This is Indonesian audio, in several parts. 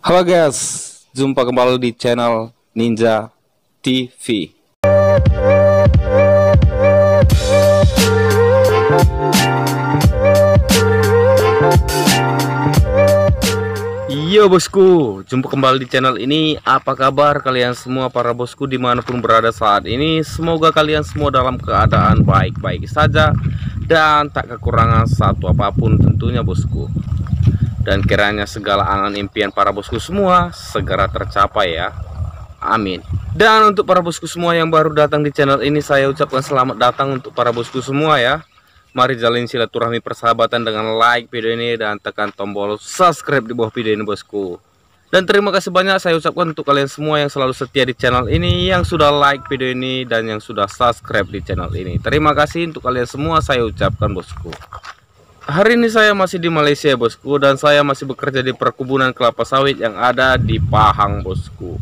Halo guys, jumpa kembali di channel Ninja TV. Yo bosku, jumpa kembali di channel ini. Apa kabar kalian semua para bosku dimanapun berada saat ini? Semoga kalian semua dalam keadaan baik-baik saja dan tak kekurangan satu apapun tentunya bosku. Dan kiranya segala angan impian para bosku semua segera tercapai ya. Amin. Dan untuk para bosku semua yang baru datang di channel ini, saya ucapkan selamat datang untuk para bosku semua ya. Mari jalin silaturahmi persahabatan dengan like video ini dan tekan tombol subscribe di bawah video ini bosku. Dan terima kasih banyak saya ucapkan untuk kalian semua yang selalu setia di channel ini, yang sudah like video ini dan yang sudah subscribe di channel ini. Terima kasih untuk kalian semua saya ucapkan bosku. Hari ini saya masih di Malaysia bosku, dan saya masih bekerja di perkebunan kelapa sawit yang ada di Pahang bosku.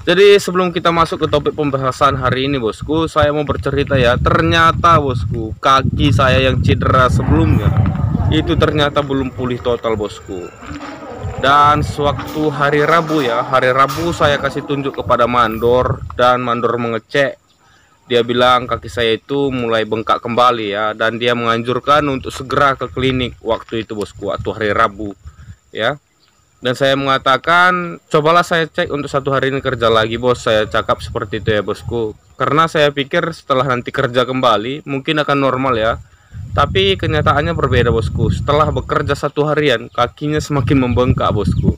Jadi sebelum kita masuk ke topik pembahasan hari ini bosku, saya mau bercerita ya. Ternyata bosku, kaki saya yang cedera sebelumnya itu ternyata belum pulih total bosku. Dan sewaktu hari Rabu ya, hari Rabu saya kasih tunjuk kepada mandor, dan mandor mengecek. Dia bilang kaki saya itu mulai bengkak kembali ya, dan dia menganjurkan untuk segera ke klinik waktu itu bosku, waktu hari Rabu ya. Dan saya mengatakan cobalah saya cek untuk 1 hari ini kerja lagi bos, saya cakap seperti itu ya bosku. Karena saya pikir setelah nanti kerja kembali mungkin akan normal ya. Tapi kenyataannya berbeda bosku. Setelah bekerja 1 harian kakinya semakin membengkak bosku.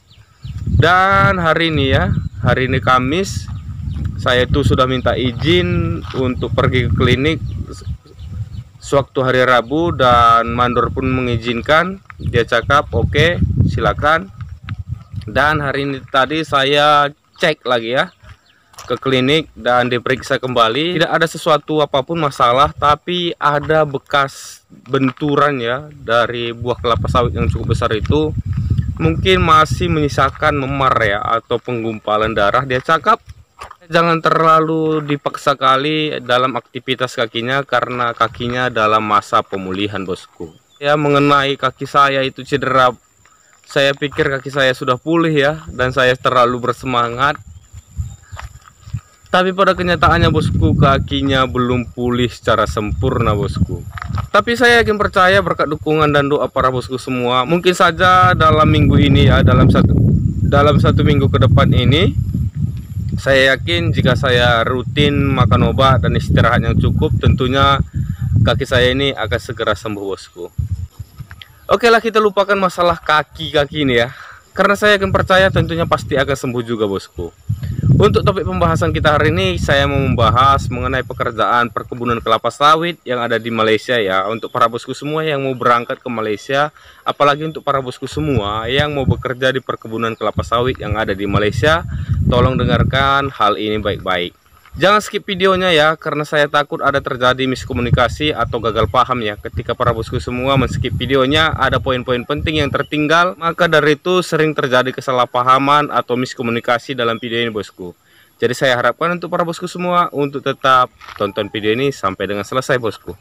Dan hari ini ya, hari ini Kamis, saya itu sudah minta izin untuk pergi ke klinik sewaktu hari Rabu, dan mandor pun mengizinkan. Dia cakap oke, silakan. Dan hari ini tadi saya cek lagi ya ke klinik dan diperiksa kembali. Tidak ada sesuatu apapun masalah, tapi ada bekas benturan ya dari buah kelapa sawit yang cukup besar itu. Mungkin masih menyisakan memar ya, atau penggumpalan darah. Dia cakap jangan terlalu dipaksa kali dalam aktivitas kakinya, karena kakinya dalam masa pemulihan bosku. Ya, mengenai kaki saya itu cedera, saya pikir kaki saya sudah pulih ya, dan saya terlalu bersemangat. Tapi pada kenyataannya bosku, kakinya belum pulih secara sempurna bosku. Tapi saya yakin percaya berkat dukungan dan doa para bosku semua, mungkin saja dalam minggu ini ya, dalam satu minggu ke depan ini, saya yakin jika saya rutin makan obat dan istirahat yang cukup, tentunya kaki saya ini akan segera sembuh bosku. Oke lah, kita lupakan masalah kaki ini ya, karena saya akan percaya tentunya pasti akan sembuh juga bosku. Untuk topik pembahasan kita hari ini, saya mau membahas mengenai pekerjaan perkebunan kelapa sawit yang ada di Malaysia ya. Untuk para bosku semua yang mau berangkat ke Malaysia, apalagi untuk para bosku semua yang mau bekerja di perkebunan kelapa sawit yang ada di Malaysia, tolong dengarkan hal ini baik-baik. Jangan skip videonya ya, karena saya takut ada terjadi miskomunikasi atau gagal paham ya. Ketika para bosku semua men-skip videonya, ada poin-poin penting yang tertinggal, maka dari itu sering terjadi kesalahpahaman atau miskomunikasi dalam video ini bosku. Jadi saya harapkan untuk para bosku semua untuk tetap tonton video ini sampai dengan selesai bosku.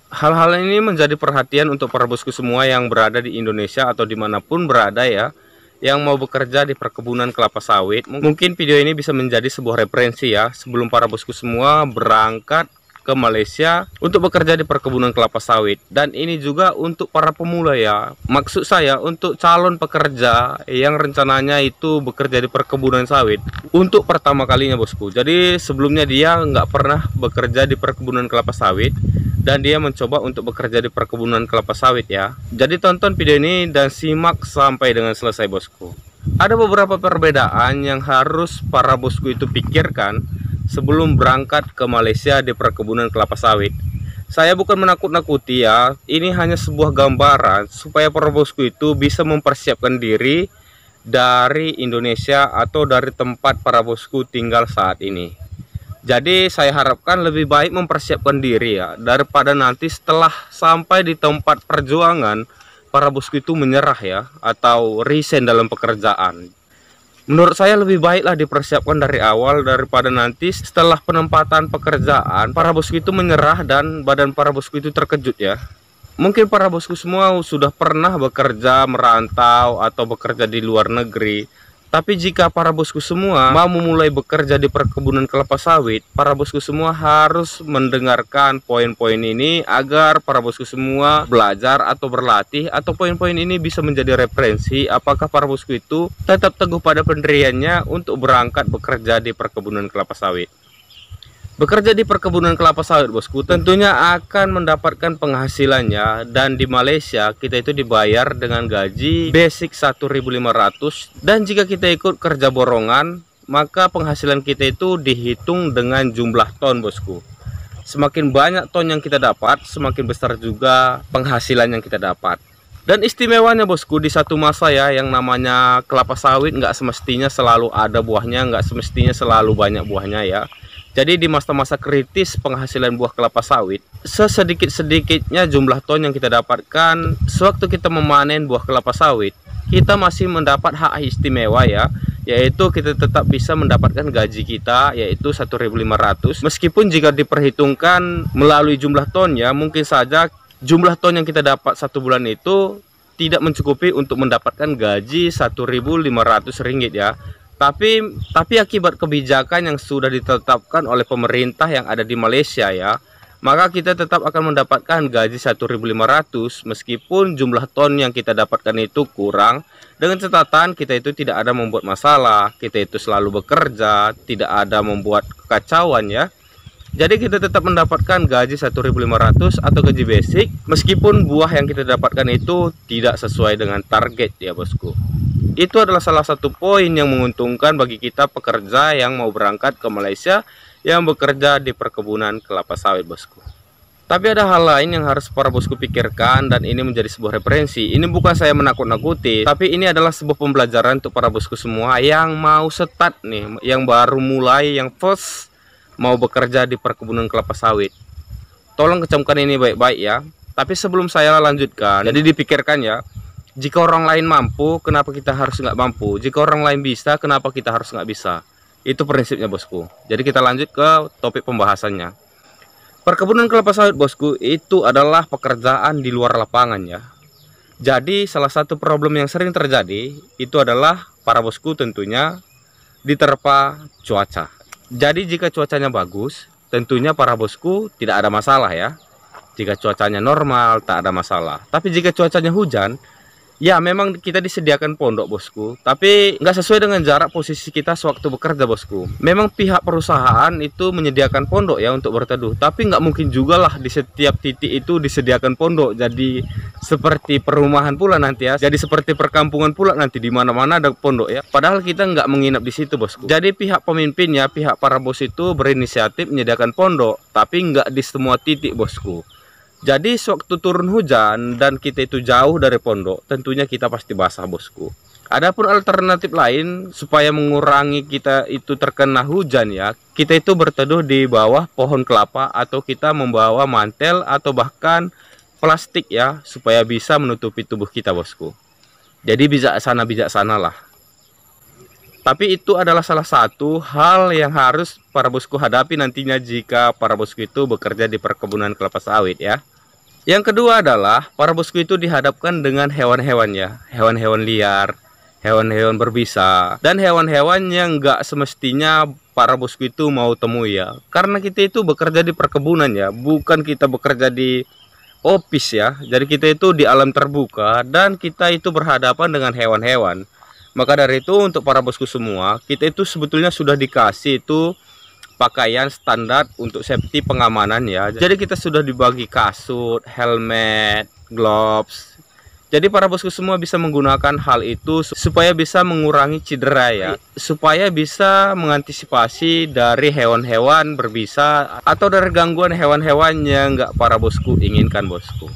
Hal-hal ini menjadi perhatian untuk para bosku semua yang berada di Indonesia atau dimanapun berada ya, yang mau bekerja di perkebunan kelapa sawit. Mungkin video ini bisa menjadi sebuah referensi ya, sebelum para bosku semua berangkat ke Malaysia untuk bekerja di perkebunan kelapa sawit. Dan ini juga untuk para pemula ya, maksud saya untuk calon pekerja yang rencananya itu bekerja di perkebunan sawit untuk pertama kalinya bosku. Jadi sebelumnya dia nggak pernah bekerja di perkebunan kelapa sawit, dan dia mencoba untuk bekerja di perkebunan kelapa sawit ya. Jadi tonton video ini dan simak sampai dengan selesai bosku. Ada beberapa perbedaan yang harus para bosku itu pikirkan sebelum berangkat ke Malaysia di perkebunan kelapa sawit. Saya bukan menakut-nakuti ya, ini hanya sebuah gambaran supaya para bosku itu bisa mempersiapkan diri dari Indonesia atau dari tempat para bosku tinggal saat ini. Jadi saya harapkan lebih baik mempersiapkan diri ya, daripada nanti setelah sampai di tempat perjuangan para bosku itu menyerah ya, atau resign dalam pekerjaan. Menurut saya lebih baiklah dipersiapkan dari awal, daripada nanti setelah penempatan pekerjaan para bosku itu menyerah dan badan para bosku itu terkejut ya. Mungkin para bosku semua sudah pernah bekerja merantau atau bekerja di luar negeri, Tapi jika para bosku semua mau memulai bekerja di perkebunan kelapa sawit, para bosku semua harus mendengarkan poin-poin ini agar para bosku semua belajar atau berlatih, atau poin-poin ini bisa menjadi referensi apakah para bosku itu tetap teguh pada pendiriannya untuk berangkat bekerja di perkebunan kelapa sawit. Bekerja di perkebunan kelapa sawit bosku tentunya akan mendapatkan penghasilannya, dan di Malaysia kita itu dibayar dengan gaji basic 1.500, dan jika kita ikut kerja borongan maka penghasilan kita itu dihitung dengan jumlah ton bosku. Semakin banyak ton yang kita dapat, semakin besar juga penghasilan yang kita dapat. Dan istimewanya bosku, di satu masa ya, yang namanya kelapa sawit nggak semestinya selalu ada buahnya, nggak semestinya selalu banyak buahnya ya. Jadi di masa-masa kritis penghasilan buah kelapa sawit, sesedikit-sedikitnya jumlah ton yang kita dapatkan sewaktu kita memanen buah kelapa sawit, kita masih mendapat hak istimewa ya, yaitu kita tetap bisa mendapatkan gaji kita, yaitu 1.500. Meskipun jika diperhitungkan melalui jumlah ton ya, mungkin saja jumlah ton yang kita dapat satu bulan itu tidak mencukupi untuk mendapatkan gaji 1.500 ringgit ya. Tapi akibat kebijakan yang sudah ditetapkan oleh pemerintah yang ada di Malaysia ya, maka kita tetap akan mendapatkan gaji 1.500 meskipun jumlah ton yang kita dapatkan itu kurang, dengan catatan kita itu tidak ada membuat masalah, kita itu selalu bekerja, tidak ada membuat kekacauan ya. Jadi kita tetap mendapatkan gaji 1.500 atau gaji basic meskipun buah yang kita dapatkan itu tidak sesuai dengan target ya bosku. Itu adalah salah satu poin yang menguntungkan bagi kita pekerja yang mau berangkat ke Malaysia yang bekerja di perkebunan kelapa sawit bosku. Tapi ada hal lain yang harus para bosku pikirkan, dan ini menjadi sebuah referensi. Ini bukan saya menakut-nakuti, tapi ini adalah sebuah pembelajaran untuk para bosku semua yang mau start nih, yang baru mulai, yang first mau bekerja di perkebunan kelapa sawit. Tolong kecamkan ini baik-baik ya. Tapi sebelum saya lanjutkan, jadi dipikirkan ya, jika orang lain mampu, kenapa kita harus nggak mampu? Jika orang lain bisa, kenapa kita harus nggak bisa? Itu prinsipnya bosku. Jadi kita lanjut ke topik pembahasannya. Perkebunan kelapa sawit bosku itu adalah pekerjaan di luar lapangan ya. Jadi salah satu problem yang sering terjadi itu adalah para bosku tentunya diterpa cuaca. Jadi jika cuacanya bagus, tentunya para bosku tidak ada masalah ya. Jika cuacanya normal, tak ada masalah. Tapi jika cuacanya hujan, ya memang kita disediakan pondok bosku, tapi nggak sesuai dengan jarak posisi kita sewaktu bekerja bosku. Memang pihak perusahaan itu menyediakan pondok ya untuk berteduh, tapi nggak mungkin juga lah di setiap titik itu disediakan pondok. Jadi seperti perumahan pula nanti ya, jadi seperti perkampungan pula nanti, di mana-mana ada pondok ya. Padahal kita nggak menginap di situ bosku. Jadi pihak pemimpin ya, pihak para bos itu berinisiatif menyediakan pondok, tapi nggak di semua titik bosku. Jadi sewaktu turun hujan dan kita itu jauh dari pondok, tentunya kita pasti basah bosku. Adapun alternatif lain supaya mengurangi kita itu terkena hujan ya, kita itu berteduh di bawah pohon kelapa, atau kita membawa mantel atau bahkan plastik ya, supaya bisa menutupi tubuh kita bosku. Jadi bijaksana lah. Tapi itu adalah salah satu hal yang harus para bosku hadapi nantinya jika para bosku itu bekerja di perkebunan kelapa sawit ya. Yang kedua adalah para bosku itu dihadapkan dengan hewan-hewan ya, hewan-hewan liar, hewan-hewan berbisa, dan hewan-hewan yang nggak semestinya para bosku itu mau temui ya. Karena kita itu bekerja di perkebunan ya, bukan kita bekerja di office ya. Jadi kita itu di alam terbuka dan kita itu berhadapan dengan hewan-hewan. Maka dari itu untuk para bosku semua, kita itu sebetulnya sudah dikasih itu pakaian standar untuk safety pengamanan ya. Jadi kita sudah dibagi kasut, helmet, gloves. Jadi para bosku semua bisa menggunakan hal itu supaya bisa mengurangi cedera ya, supaya bisa mengantisipasi dari hewan-hewan berbisa atau dari gangguan hewan-hewan yang nggak para bosku inginkan bosku.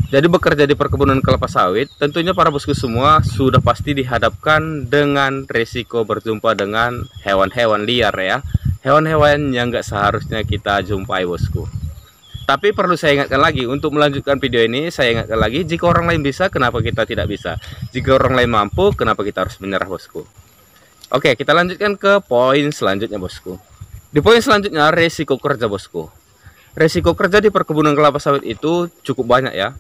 Jadi bekerja di perkebunan kelapa sawit, tentunya para bosku semua sudah pasti dihadapkan dengan resiko berjumpa dengan hewan-hewan liar ya. Hewan-hewan yang nggak seharusnya kita jumpai bosku. Tapi perlu saya ingatkan lagi, untuk melanjutkan video ini saya ingatkan lagi, jika orang lain bisa, kenapa kita tidak bisa? Jika orang lain mampu, kenapa kita harus menyerah bosku? Oke, kita lanjutkan ke poin selanjutnya bosku. Di poin selanjutnya, resiko kerja bosku. Resiko kerja di perkebunan kelapa sawit itu cukup banyak ya.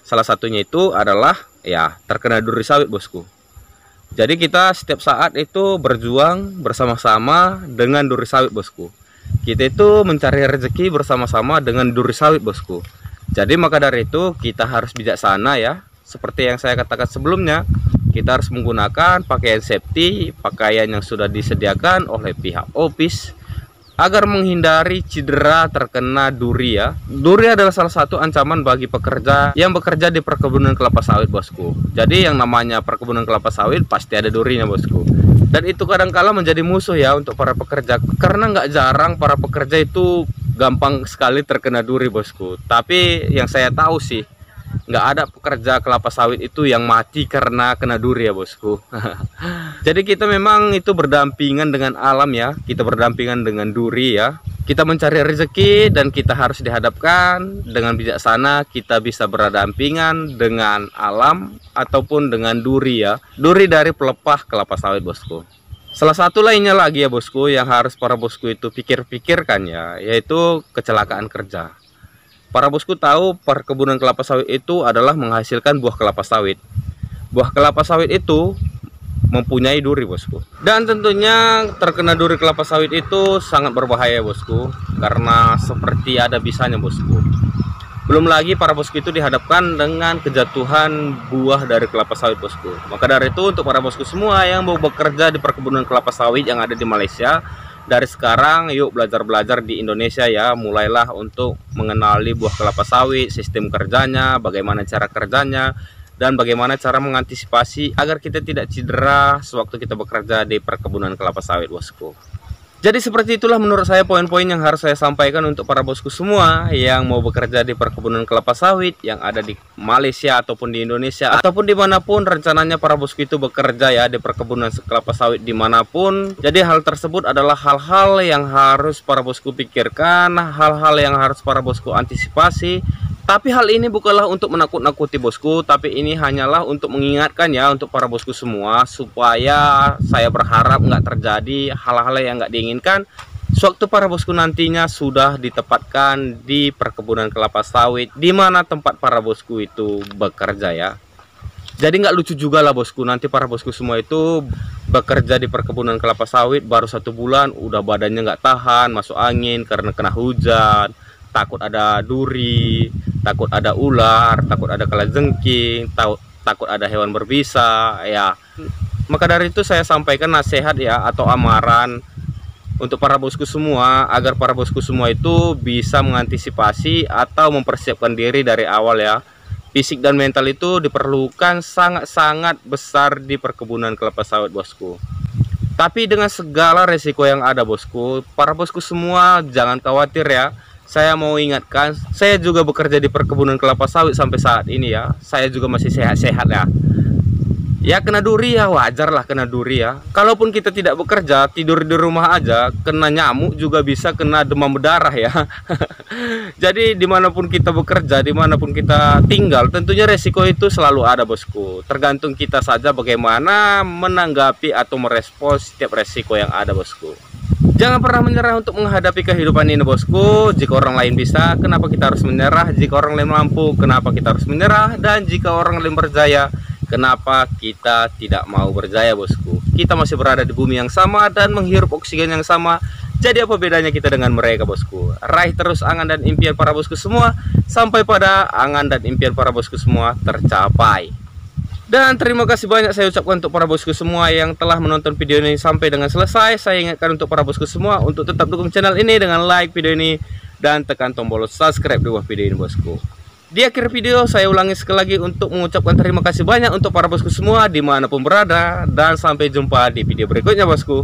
Salah satunya itu adalah ya terkena duri sawit bosku. Jadi kita setiap saat itu berjuang bersama-sama dengan duri sawit, bosku. Kita itu mencari rezeki bersama-sama dengan duri sawit, bosku. Jadi maka dari itu kita harus bijaksana ya. Seperti yang saya katakan sebelumnya, kita harus menggunakan pakaian safety, pakaian yang sudah disediakan oleh pihak OPIS agar menghindari cedera terkena duri ya. Duri adalah salah satu ancaman bagi pekerja yang bekerja di perkebunan kelapa sawit, bosku. Jadi yang namanya perkebunan kelapa sawit pasti ada durinya, bosku. Dan itu kadang-kala menjadi musuh ya untuk para pekerja, karena nggak jarang para pekerja itu gampang sekali terkena duri, bosku. Tapi yang saya tahu sih, nggak ada pekerja kelapa sawit itu yang mati karena kena duri ya, bosku. Jadi kita memang itu berdampingan dengan alam ya, kita berdampingan dengan duri ya. Kita mencari rezeki dan kita harus dihadapkan dengan bijaksana. Kita bisa berdampingan dengan alam ataupun dengan duri ya, duri dari pelepah kelapa sawit, bosku. Salah satu lainnya lagi ya, bosku, yang harus para bosku itu pikirkan ya, yaitu kecelakaan kerja. Para bosku tahu perkebunan kelapa sawit itu adalah menghasilkan buah kelapa sawit. Buah kelapa sawit itu mempunyai duri, bosku. Dan tentunya terkena duri kelapa sawit itu sangat berbahaya, bosku, karena seperti ada bisanya, bosku. Belum lagi para bosku itu dihadapkan dengan kejatuhan buah dari kelapa sawit, bosku. Maka dari itu untuk para bosku semua yang mau bekerja di perkebunan kelapa sawit yang ada di Malaysia, dari sekarang yuk belajar di Indonesia ya. Mulailah untuk mengenali buah kelapa sawit, sistem kerjanya, bagaimana cara kerjanya, dan bagaimana cara mengantisipasi agar kita tidak cedera sewaktu kita bekerja di perkebunan kelapa sawit, bosku. Jadi seperti itulah menurut saya poin-poin yang harus saya sampaikan untuk para bosku semua yang mau bekerja di perkebunan kelapa sawit yang ada di Malaysia ataupun di Indonesia ataupun dimanapun rencananya para bosku itu bekerja ya di perkebunan kelapa sawit dimanapun. Jadi hal tersebut adalah hal-hal yang harus para bosku pikirkan, hal-hal yang harus para bosku antisipasi. Tapi hal ini bukanlah untuk menakut-nakuti, bosku, tapi ini hanyalah untuk mengingatkan ya untuk para bosku semua, supaya saya berharap nggak terjadi hal-hal yang nggak diinginkan sewaktu para bosku nantinya sudah ditempatkan di perkebunan kelapa sawit di mana tempat para bosku itu bekerja ya. Jadi nggak lucu juga lah, bosku, nanti para bosku semua itu bekerja di perkebunan kelapa sawit baru 1 bulan udah badannya nggak tahan, masuk angin karena kena hujan, takut ada duri, takut ada ular, takut ada kalajengking, takut ada hewan berbisa ya. Maka dari itu saya sampaikan nasihat ya atau amaran untuk para bosku semua agar para bosku semua itu bisa mengantisipasi atau mempersiapkan diri dari awal ya. Fisik dan mental itu diperlukan sangat-sangat besar di perkebunan kelapa sawit, bosku. Tapi dengan segala resiko yang ada, bosku, para bosku semua jangan khawatir ya. Saya mau ingatkan, saya juga bekerja di perkebunan kelapa sawit sampai saat ini ya. Saya juga masih sehat-sehat ya. Ya kena duri ya wajar lah, kena duri ya. Kalaupun kita tidak bekerja, tidur di rumah aja, kena nyamuk juga bisa kena demam berdarah ya. Jadi dimanapun kita bekerja, dimanapun kita tinggal, tentunya resiko itu selalu ada, bosku. Tergantung kita saja bagaimana menanggapi atau merespons setiap resiko yang ada, bosku. Jangan pernah menyerah untuk menghadapi kehidupan ini, bosku. Jika orang lain bisa, kenapa kita harus menyerah? Jika orang lain mampu, kenapa kita harus menyerah? Dan jika orang lain berjaya, kenapa kita tidak mau berjaya, bosku? Kita masih berada di bumi yang sama dan menghirup oksigen yang sama. Jadi apa bedanya kita dengan mereka, bosku? Raih terus angan dan impian para bosku semua sampai pada angan dan impian para bosku semua tercapai. Dan terima kasih banyak saya ucapkan untuk para bosku semua yang telah menonton video ini sampai dengan selesai. Saya ingatkan untuk para bosku semua untuk tetap dukung channel ini dengan like video ini dan tekan tombol subscribe di bawah video ini, bosku. Di akhir video saya ulangi sekali lagi untuk mengucapkan terima kasih banyak untuk para bosku semua dimanapun berada. Dan sampai jumpa di video berikutnya, bosku.